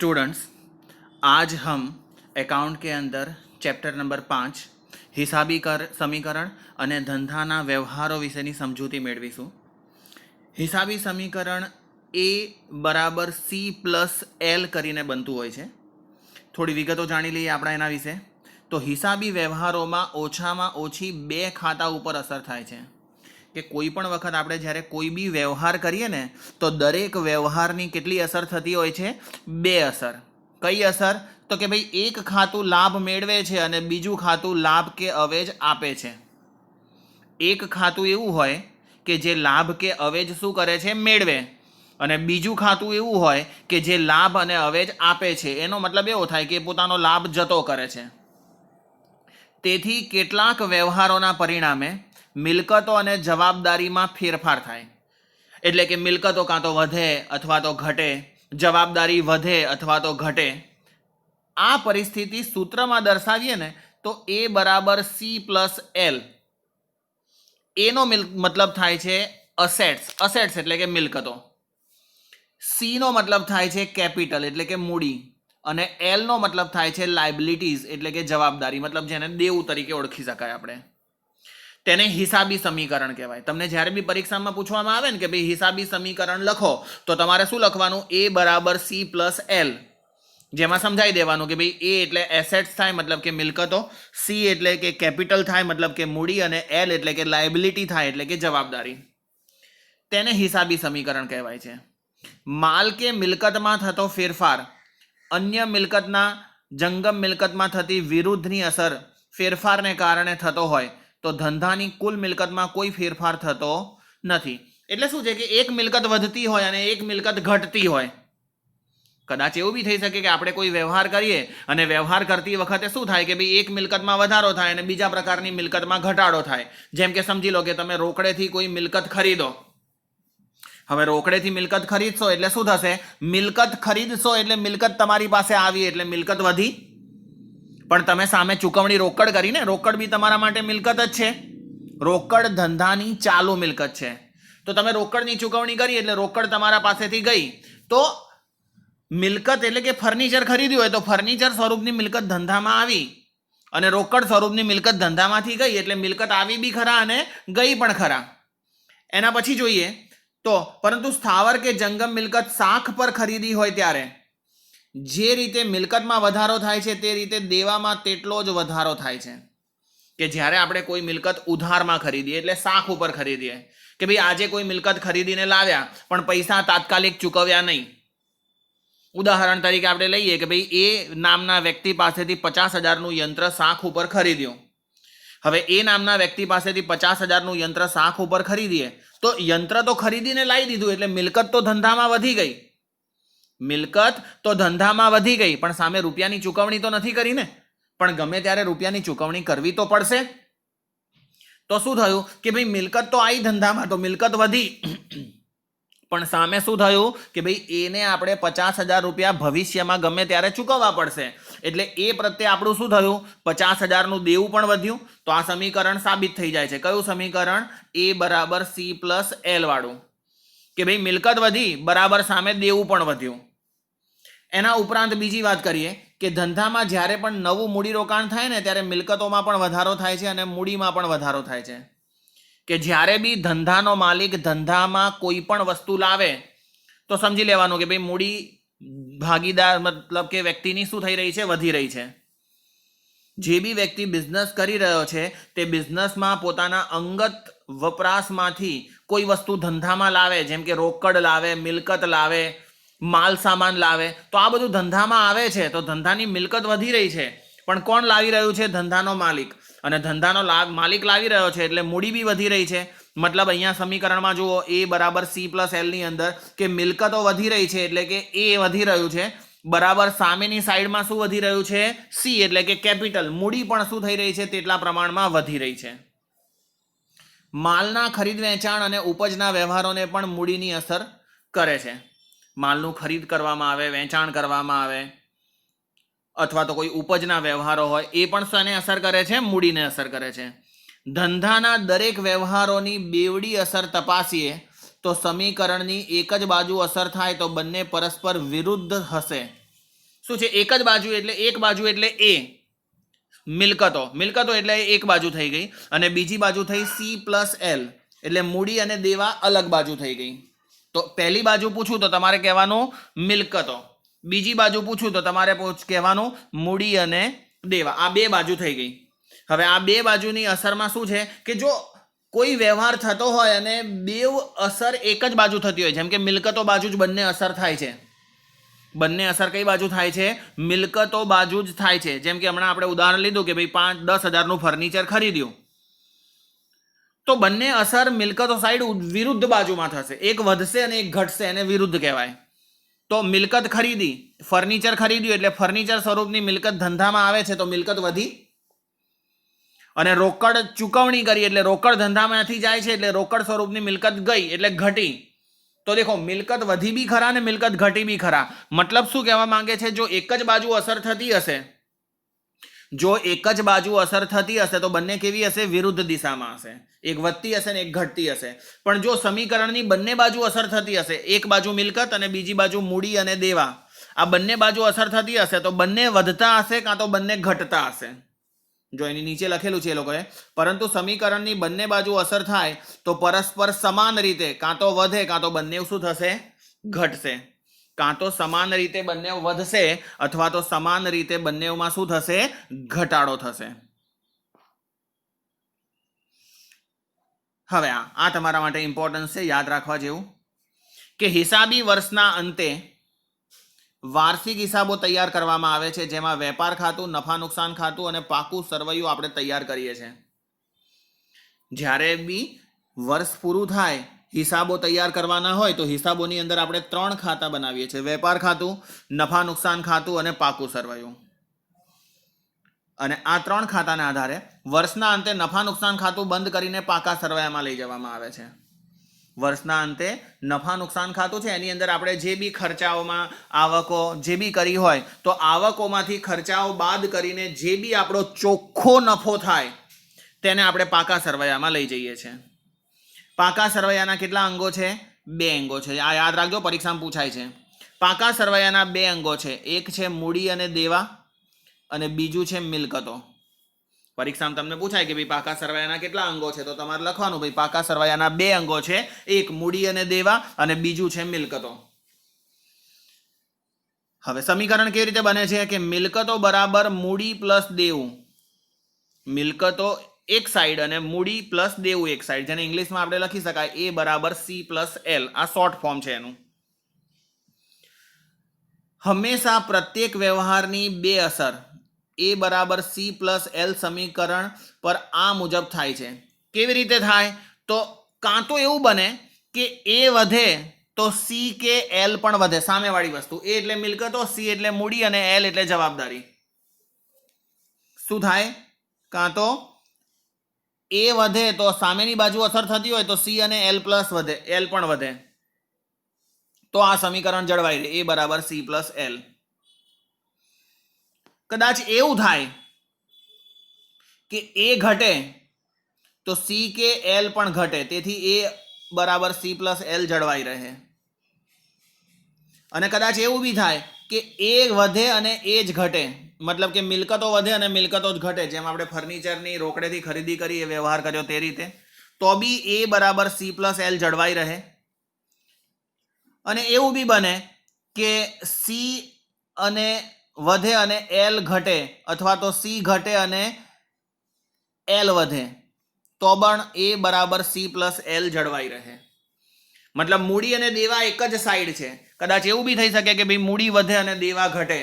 Students, आज हम account के अंदर चैप्टर नंबर 5 हिसाबी कर समीकरण અને ધંધાના વ્યવહારો વિશેની સમજૂતી મેળવીશું. હિસાબી સમીકરણ A બરાબર C પ્લસ L કરીને બનતું હોય છે. થોડી વિગતો જાણી લઈએ આપણે એના વિશે. તો હિસાબી વ્યવહારોમાં ઓછામાં ઓછી બે ખાતા ઉપર અસર થાય છે કે કોઈ પણ વખત આપણે જ્યારે કોઈ બી વ્યવહાર કરીએ ને તો દરેક વ્યવહારની કેટલી અસર થતી હોય છે? બે અસર. કઈ અસર? તો કે ભાઈ એક ખાતું લાભ મેળવે છે અને બીજું ખાતું લાભ કે અવેજ આપે છે. એક ખાતું એવું હોય કે જે લાભ કે અવેજ શું કરે છે? મેળવે. અને બીજું ખાતું એવું હોય કે જે લાભ અને અવેજ આપે છે. એનો મતલબ એવો થાય કે પોતાનો લાભ જતો કરે છે. તેથી કેટલાક વ્યવહારોના પરિણામે મિલકતો અને જવાબદારીમાં ફેરફાર થાય. એટલે કે મિલકતો કાં તો વધે અથવા તો ઘટે, જવાબદારી વધે અથવા તો ઘટે. આ પરિસ્થિતિ સૂત્રમાં દર્શાવીએ ને તો A બરાબર C પ્લસ L. એનો મતલબ થાય છે અસેટ્સ. અસેટ્સ એટલે કે મિલકતો. C નો મતલબ થાય છે કેપિટલ એટલે કે મૂડી. અને L નો મતલબ થાય છે લાયબિલિટીઝ એટલે કે જવાબદારી, મતલબ જેને દેવું તરીકે ઓળખી શકાય આપણે. તેને હિસાબી સમીકરણ કહેવાય. તમને જ્યારે બી પરીક્ષામાં પૂછવામાં આવે ને કે ભાઈ હિસાબી સમીકરણ લખો તો તમારે શું લખવાનું? A બરાબર C પ્લસ L. જેમાં સમજાવી દેવાનું કે ભાઈ A એટલે એસેટ્સ થાય મતલબ કે મિલકતો, C એટલે કે કેપિટલ થાય મતલબ કે મૂડી, અને L એટલે કે લાયબિલિટી થાય એટલે કે જવાબદારી. તેને હિસાબી સમીકરણ કહેવાય છે. માલ કે મિલકતમાં થતો ફેરફાર અન્ય મિલકતના જંગમ મિલકતમાં થતી વિરુદ્ધની અસર ફેરફારને કારણે થતો હોય તો ધંધાની કુલ મિલકતમાં કોઈ ફેરફાર થતો નથી. એટલે શું છે કે એક મિલકત વધતી હોય અને એક મિલકત ઘટતી હોય. કદાચ એવું બી થઈ શકે કે આપણે કોઈ વ્યવહાર કરીએ અને વ્યવહાર કરતી વખતે શું થાય કે ભાઈ એક મિલકતમાં વધારો થાય અને બીજા પ્રકારની મિલકતમાં ઘટાડો થાય. જેમ કે સમજી લો કે તમે રોકડેથી કોઈ મિલકત ખરીદો. હવે રોકડેથી મિલકત ખરીદશો એટલે શું થશે? મિલકત ખરીદશો એટલે મિલકત તમારી પાસે આવી એટલે મિલકત વધી. પણ તમે સામે ચૂકવણી રોકડ કરીને, રોકડ બી તમારા માટે મિલકત જ છે. રોકડ ધંધાની ચાલુ મિલકત છે. તો તમે રોકડની ચૂકવણી કરી એટલે રોકડ તમારા પાસેથી ગઈ. તો મિલકત એટલે કે ફર્નિચર ખરીદ્યું હોય તો ફર્નિચર સ્વરૂપની મિલકત ધંધામાં આવી અને રોકડ સ્વરૂપની મિલકત ધંધામાંથી ગઈ. એટલે મિલકત આવી બી ખરા અને ગઈ પણ ખરા. એના પછી જોઈએ તો પરંતુ સ્થાવર કે જંગમ મિલકત શાખ પર ખરીદી હોય ત્યારે જે રીતે મિલકતમાં વધારો થાય છે તે રીતે દેવામાં તેટલો જ વધારો થાય છે. કે જ્યારે આપણે કોઈ મિલકત ઉધારમાં ખરીદીએ એટલે શાખ ઉપર ખરીદીએ કે ભાઈ આજે કોઈ મિલકત ખરીદીને લાવ્યા પણ પૈસા તાત્કાલિક ચૂકવ્યા નહીં. ઉદાહરણ તરીકે આપણે લઈએ કે ભાઈ એ નામના વ્યક્તિ પાસેથી 50,000નું યંત્ર શાખ ઉપર ખરીદ્યું. હવે એ નામના વ્યક્તિ પાસેથી 50,000નું યંત્ર શાખ ઉપર ખરીદીએ તો યંત્ર તો ખરીદીને લાવી દીધું એટલે મિલકત તો ધંધામાં વધી ગઈ. મિલકત તો ધંધામાં વધી ગઈ પણ સામે રૂપિયાની ચૂકવણી તો નથી કરી ને. પણ ગમે ત્યારે રૂપિયાની ચૂકવણી કરવી તો પડશે. તો શું થયું કે ભાઈ મિલકત તો આવી ધંધામાં તો મિલકત વધી પણ સામે શું થયું કે ભાઈ એને આપણે 50,000 રૂપિયા ભવિષ્યમાં ગમે ત્યારે ચૂકવવા પડશે. એટલે એ પ્રત્યે આપણું શું થયું? 50,000નું દેવું પણ વધ્યું. તો આ સમીકરણ સાબિત થઈ જાય છે. કયું સમીકરણ? A બરાબર C પ્લસ L વાળું. કે ભાઈ મિલકત વધી બરાબર સામે દેવું પણ વધ્યું. એના ઉપરાંત બીજી વાત કરીએ કે ધંધામાં જ્યારે પણ નવું મૂડીરોકાણ થાય ને ત્યારે મિલકતોમાં પણ વધારો થાય છે અને મૂડીમાં પણ વધારો થાય છે. કે જ્યારે બી ધંધાનો માલિક ધંધામાં કોઈ પણ વસ્તુ લાવે તો સમજી લેવાનું કે ભાઈ મૂડી ભાગીદાર મતલબ કે વ્યક્તિની શું થઈ રહી છે? વધી રહી છે. જે બી વ્યક્તિ બિઝનેસ કરી રહ્યો છે તે બિઝનેસમાં પોતાના અંગત વપરાશમાંથી કોઈ વસ્તુ ધંધામાં લાવે, જેમ કે રોકડ લાવે, મિલકત લાવે, માલ સામાન લાવે, તો આ બધું ધંધામાં આવે છે તો ધંધાની મિલકત વધી રહી છે. પણ કોણ લાવી રહ્યું છે? ધંધાનો માલિક. અને ધંધાનો માલિક લાવી રહ્યો છે એટલે મૂડી બી વધી રહી છે. મતલબ અહીંયા સમીકરણમાં જુઓ A બરાબર C પ્લસ L ની અંદર કે મિલકતો વધી રહી છે એટલે કે A વધી રહ્યું છે બરાબર સામેની સાઈડમાં શું વધી રહ્યું છે? C એટલે કે કેપિટલ. મૂડી પણ શું થઈ રહી છે? તેટલા પ્રમાણમાં વધી રહી છે. માલના ખરીદ વેચાણ અને ઉપજના વ્યવહારોને પણ મૂડીની અસર કરે છે. માલનું ખરીદ કરવામાં આવે, વેચાણ કરવામાં આવે અથવા તો કોઈ ઉપજના વ્યવહારો હોય એ પણ શાને અસર કરે છે? મૂડીને અસર કરે છે. ધંધાના દરેક વ્યવહારોની બેવડી અસર તપાસીએ તો સમીકરણની એક જ બાજુ અસર થાય તો બંને પરસ્પર વિરુદ્ધ હશે. શું છે? એક જ બાજુ એટલે એક બાજુ એટલે એ મિલકતો એટલે એક બાજુ થઈ ગઈ, અને બીજી બાજુ થઈ સી પ્લસ એલ એટલે મૂડી અને દેવા અલગ બાજુ થઈ ગઈ. તો પહેલી બાજુ પૂછું તો તમારે કહેવાનું મિલકતો, બીજી બાજુ પૂછું તો તમારે કહેવાનું મૂડી અને દેવા. આ બે બાજુ થઈ ગઈ. હવે આ બે બાજુની અસરમાં શું છે કે જો કોઈ વ્યવહાર થતો હોય અને બેવ અસર એક જ બાજુ થતી હોય, જેમ કે મિલકતો બાજુ જ બંને અસર થાય છે. બંને અસર કઈ બાજુ થાય છે? મિલકતો બાજુ જ થાય છે. જેમ કે હમણાં આપણે ઉદાહરણ લીધું કે ભાઈ 5-10 હજારનું ફર્નિચર ખરીદ્યું, તો બંને અસર મિલકતો સાઈડ વિરુદ્ધ બાજુમાં થશે. એક વધશે અને એક ઘટશે, એને વિરુદ્ધ કહેવાય. તો મિલકત ખરીદી, ફર્નિચર ખરીદ્યું એટલે ફર્નિચર સ્વરૂપની મિલકત ધંધામાં આવે છે તો મિલકત વધી, અને રોકડ ચૂકવણી કરી એટલે રોકડ ધંધામાંથી જાય છે એટલે રોકડ સ્વરૂપની મિલકત ગઈ એટલે ઘટી. તો દેખો, મિલકત વધી બી ખરા ને મિલકત ઘટી બી ખરા. મતલબ શું કહેવા માંગે છે? જો એક જ બાજુ અસર થતી હશે, તો બંને કેવી હશે? વિરુદ્ધ દિશામાં હશે. એક વધતી હશે ને એક ઘટતી હશે. પણ જો સમીકરણની બંને બાજુ અસર થતી હશે, એક બાજુ મિલકત અને બીજી બાજુ મૂડી અને દેવા, આ બંને બાજુ અસર થતી હશે તો બંને વધતા હશે કાં તો બંને ઘટતા હશે. જો એની નીચે લખેલું છે એ લોકોએ, પરંતુ સમીકરણની બંને બાજુ અસર થાય તો પરસ્પર સમાન રીતે કાં તો વધે કાં તો બંને શું થશે? ઘટશે. કાં તો સમાન રીતે બંને વધશે અથવા તો સમાન રીતે બંનેમાં શું થશે? ઘટાડો થશે. હવે આ તમારા માટે ઇમ્પોર્ટન્સ છે, યાદ રાખવા જેવું, કે હિસાબી વર્ષના અંતે વાર્ષિક હિસાબો તૈયાર કરવામાં આવે છે, જેમાં વેપાર ખાતું, નફા નુકસાન ખાતું અને પાકું સરવૈયું આપણે તૈયાર કરીએ છીએ. જ્યારે બી વર્ષ પૂરું થાય, હિસાબો તૈયાર કરવાના હોય તો હિસાબોની અંદર આપણે 3 ખાતા બનાવીએ છીએ: વેપાર ખાતું, નફા નુકસાન ખાતું અને પાકું સરવૈયું. અને આ 3 ખાતાના આધારે વર્ષના અંતે નફા નુકસાન ખાતું બંધ કરીને પાકા સરવૈયામાં લઈ જવામાં આવે છે. વર્ષના અંતે નફા નુકસાન ખાતું છે, એની અંદર આપણે જે બી ખર્ચાઓમાં આવકો જે બી કરી હોય તો આવકોમાંથી ખર્ચાઓ બાદ કરીને જે બી આપણો ચોખ્ખો નફો થાય તેને આપણે પાકા સરવૈયામાં લઈ જઈએ છીએ. પાકા સરવૈયાના કેટલા અંગો છે? 2 અંગો છે. આ યાદ રાખજો, પરીક્ષામાં પૂછાય છે. પાકા સરવૈયાના 2 અંગો છે. એક છે મૂડી અને દેવા અને બીજું છે મિલકતો. પરીક્ષામાં તમને પૂછાય કે ભાઈ પાકા સરવૈયાના કેટલા અંગો છે, તો તમારે લખવાનું ભાઈ પાકા સરવૈયાના 2 અંગો છે, એક મૂડી અને દેવા અને બીજું છે મિલકતો. હવે સમીકરણ કેવી રીતે બને છે કે મિલકતો બરાબર મૂડી પ્લસ દેવું, મિલકતો એક સાઈડ અને મૂડી પ્લસ દેવું એક સાઈડ, જેને ઇંગ્લિશમાં આપણે લખી શકાય એ બરાબર સી પ્લસ એલ. આ શોર્ટ ફોર્મ છે એનું. હંમેશા પ્રત્યેક વ્યવહારની 2 અસર એ બરાબર સી પ્લસ એલ સમીકરણ પર આ મુજબ થાય છે. કેવી રીતે થાય? તો કાં તો એવું બને કે એ વધે તો સી કે એલ પણ વધે, સામેવાળી વસ્તુ. એ એટલે મિલકતો, સી એટલે મૂડી અને એલ એટલે જવાબદારી. શું થાય? કાં તો એ વધે તો સામેની બાજુ અસર થતી હોય તો સી અને એલ પ્લસ વધે, એલ પણ વધે, તો આ સમીકરણ જળવાઈ રહે. એ બરાબર સી પ્લસ એલ. કદાચ એવું થાય કે એ ઘટે તો સી કે એલ પણ ઘટે, તેથી એ બરાબર સી પ્લસ એલ જળવાઈ રહે. અને કદાચ એવું બી થાય કે એ વધે અને એ જ ઘટે, મતલબ કે મિલકતો વધે અને મિલકતો જ ઘટે, જેમ આપણે ફર્નિચરની રોકડેથી ખરીદી કરી એ વ્યવહાર કર્યો તે રીતે, તો બી એ બરાબર સી પ્લસ એલ જળવાઈ રહે. અને એવું બી બને કે સી અને વધે અને એલ ઘટે, અથવા તો સી ઘટે અને એલ વધે, તો પણ એ બરાબર સી પ્લસ એલ જળવાઈ રહે. મતલબ મૂડી અને દેવા એક જ સાઈડ છે. કદાચ એવું બી થઈ શકે કે ભાઈ મૂડી વધે અને દેવા ઘટે,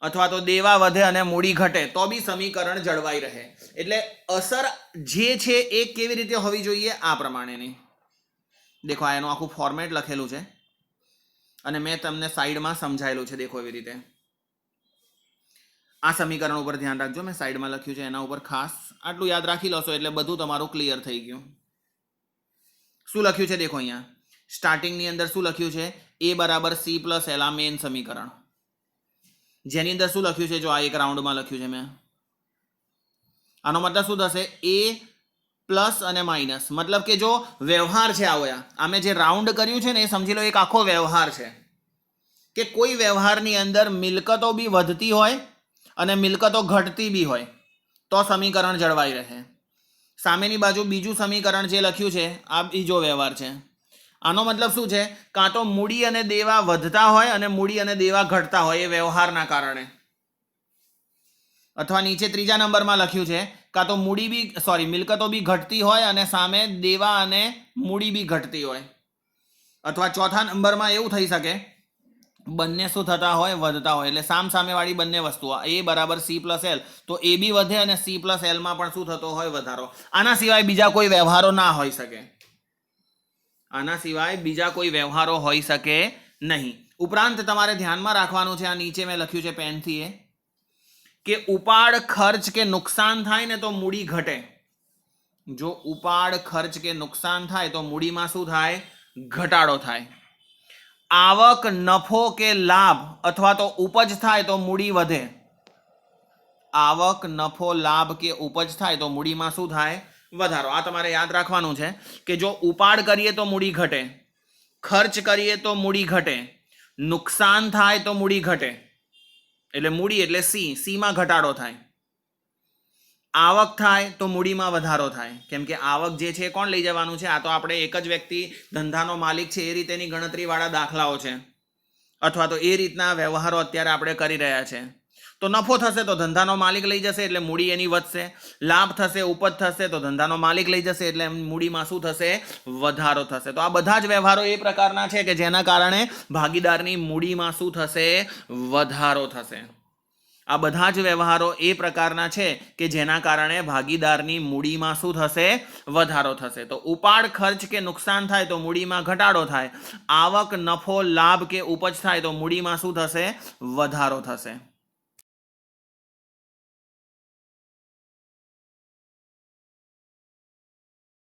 અથવા તો દેવા વધે અને મૂડી ઘટે, તો બી સમીકરણ જળવાઈ રહે. એટલે અસર જે છે એ કેવી રીતે હોવી જોઈએ? આ પ્રમાણેની. દેખો, આ એનું આખું ફોર્મેટ લખેલું છે અને મેં તમને સાઈડમાં સમજાયેલું છે. દેખો એવી રીતે. આ સમીકરણ ઉપર ધ્યાન રાખજો, મેં સાઈડમાં લખ્યું છે એના ઉપર ખાસ આટલું યાદ રાખી લેશો એટલે બધું તમારું ક્લિયર થઈ ગયું. શું લખ્યું છે? દેખો અહીંયા સ્ટાર્ટિંગની અંદર શું લખ્યું છે? એ બરાબર સી પ્લસ એલ, આ મેઇન સમીકરણ, જેની અંદર શું લખ્યું છે? જો આ એક રાઉન્ડમાં લખ્યું છે મેં. આનો મતલબ શું થશે? એ પ્લસ અને માઇનસ, મતલબ કે જો વ્યવહાર છે, આવો અમે જે રાઉન્ડ કર્યું છે ને એ સમજી લો એક આખો વ્યવહાર છે. કે કોઈ વ્યવહારની અંદર મિલકતો બી વધતી હોય અને મિલકતો ઘટતી બી હોય તો સમીકરણ જળવાઈ રહે. સામેની બાજુ બીજું સમીકરણ જે લખ્યું છે આ બીજો વ્યવહાર છે. આનો મતલબ શું છે? કાં તો મૂડી અને દેવા વધતા હોય અને મૂડી અને દેવા ઘટતા હોય એ વ્યવહારના કારણે, અથવા નીચે ત્રીજા નંબરમાં લખ્યું છે કાં તો મિલકતો બી ઘટતી હોય અને સામે દેવા અને મૂડી બી ઘટતી હોય, અથવા ચોથા નંબરમાં એવું થઈ શકે બંને શું થતા હોય? વધતા હોય. એટલે સામેવાળી બંને વસ્તુઓ a બરાબર c પ્લસ એલ, તો a બી વધે અને c પ્લસ એલમાં પણ શું થતો હોય? વધારો. આના સિવાય બીજા કોઈ વ્યવહારો ના હોઈ શકે. આના સિવાય બીજા કોઈ વ્યવહારો હોઈ શકે નહીં. ઉપરાંત તમારે ધ્યાનમાં રાખવાનું છે, આ નીચે મેં લખ્યું છે પેનથી, કે ઉપાડ ખર્ચ કે નુકસાન થાય ને તો મૂડી ઘટે. જો ઉપાડ ખર્ચ કે નુકસાન થાય તો મૂડીમાં શું થાય? ઘટાડો થાય. આવક, નફો કે લાભ અથવા તો ઉપજ થાય તો મૂડી વધે. આવક, નફો, લાભ કે ઉપજ થાય તો મૂડીમાં શું થાય? વધારો. આ તમારે યાદ રાખવાનું છે કે જો ઉપાડ કરીએ તો મૂડી ઘટે, ખર્ચ કરીએ તો મૂડી ઘટે, નુકસાન થાય તો મૂડી ઘટે. એટલે મૂડી એટલે સી માં ઘટાડો થાય. આવક થાય તો મૂડીમાં વધારો થાય. કેમ કે આવક જે છે કોણ લઈ જવાનું છે? આ તો આપણે એક જ વ્યક્તિ ધંધાનો માલિક છે એ રીતેની ગણતરીવાળા દાખલાઓ છે, અથવા તો એ રીતના વ્યવહારો અત્યારે આપણે કરી રહ્યા છે. તો નફો થશે તો ધંધાનો માલિક લઈ જશે એટલે મૂડી એની વધશે. લાભ થશે, ઉપજ થશે તો ધંધાનો માલિક લઈ જશે એટલે મૂડીમાં શું થશે? વધારો થશે. તો આ બધા જ વ્યવહારો એ પ્રકારના છે કે જેના કારણે ભાગીદારની મૂડીમાં શું થશે? વધારો થશે. આ બધા જ વ્યવહારો એ પ્રકારના છે કે જેના કારણે ભાગીદારની મૂડીમાં શું થશે? વધારો થશે. તો ઉપાડ ખર્ચ કે નુકસાન થાય તો મૂડીમાં ઘટાડો થાય. આવક, નફો, લાભ કે ઉપજ થાય તો મૂડીમાં શું થશે? વધારો થશે.